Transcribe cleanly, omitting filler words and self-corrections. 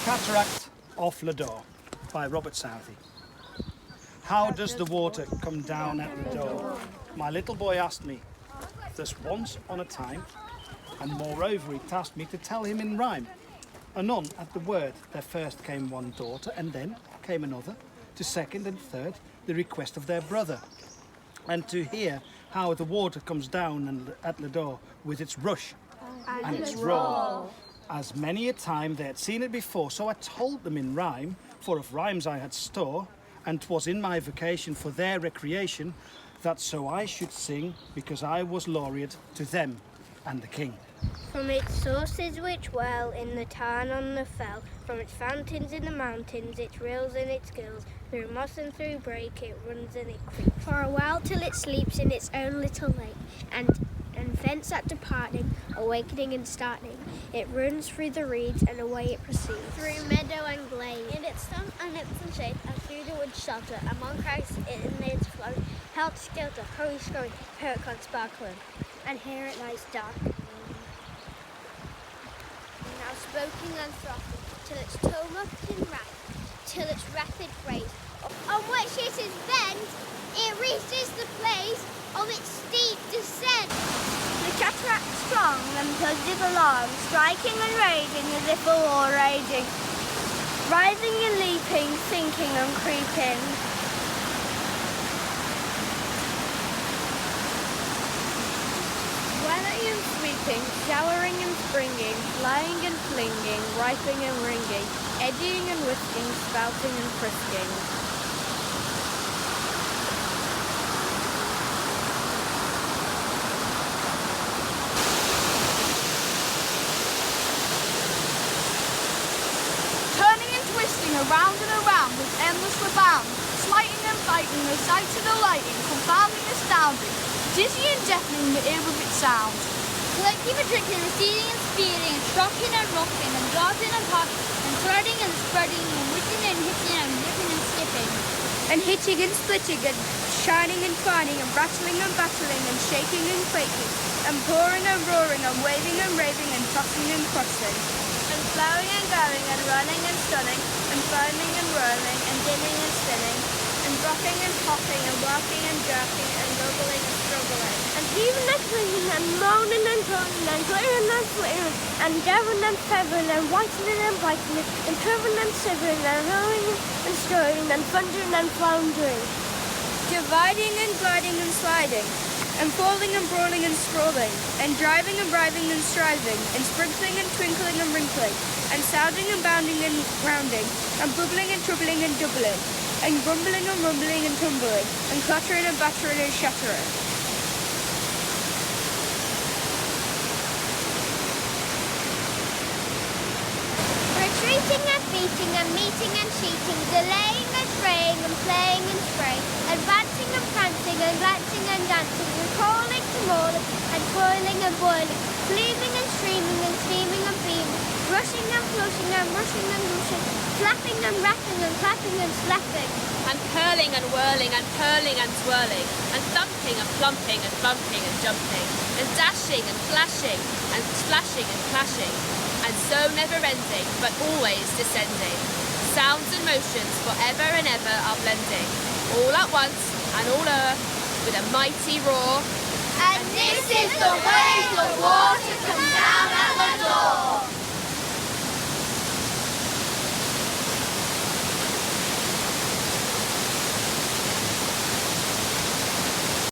Cataract of Lodore by Robert Southey. How does the water come down at Lodore? My little boy asked me. Thus once on a time, and moreover he tasked me to tell him in rhyme. Anon at the word there first came one daughter, and then came another, to second and third the request of their brother, and to hear how the water comes down at Lodore with its rush and its roar. As many a time they had seen it before, so I told them in rhyme, for of rhymes I had store, and 'twas in my vocation for their recreation, that so I should sing, because I was laureate to them and the king. From its sources which well in the tarn on the fell, from its fountains in the mountains, its rills and its gills, through moss and through brake it runs and it creeps. For a while till it sleeps in its own little lake, and thence at departing, awakening and starting, it runs through the reeds and away it proceeds. Through meadow and glade, in its sun and its sunshade, and through the wood shelter, among crags in its flow, helter skelter, hurry scurry, here it comes sparkling, and here it lies dark. Now spoken and frothing, till its tumult and wrath, till its rapid race, on which it is bent, it reaches the place of its steep descent. The cataract strong and plunging along, striking and raging as if a war raging, rising and leaping, sinking and creeping. Weathering and sweeping, showering and springing, flying and flinging, riping and ringing, eddying and whisking, spouting and frisking. Around and around with endless rebound, slighting and fighting, the sights and the lighting, confounding, astounding, dizzy and deafening the ear with its sound. Collecting and drinking, receding and speeding, and shocking and rocking, and darting and parting, and threading and spreading, and whipping and hitting, and nipping and skipping. And hitting and splitting, and shining and twining, and rattling and battling, and shaking and quaking, and pouring and roaring, and waving and raving, and tossing and crossing. And flowing and going, and running and stunning, and foaming and whirling, and dimming and spinning, and dropping and popping, and working and jerking, and guggling and struggling. And heaving and clinging, and moaning and groaning, and glittering and flittering, and daring and feathering, and whitening and brightening, and curving and shivering, and rolling and stirring, and thundering and floundering. Dividing and gliding and sliding, and falling and brawling and sprawling, and driving and writhing and striving, and sprinkling and twinkling and wrinkling, and sounding and bounding and rounding, and bubbling and troubling and doubling, and grumbling and rumbling and tumbling, and clattering and battering and shattering. Retreating and beating and meeting and cheating, delaying and fraying and playing and spraying, advancing and prancing and glancing and dancing, recalling to mauling and twirling and boiling, gleaming and streaming and steaming and beaming, rushing and flushing and rushing and rushing, flapping and rapping and clapping and slapping, and curling and whirling and purling and swirling, and thumping and plumping and bumping and jumping, and dashing and flashing and splashing and clashing, and so never ending, but always descending. Sounds and motions forever and ever are blending, all at once and all o'er, with a mighty roar. And this is the way the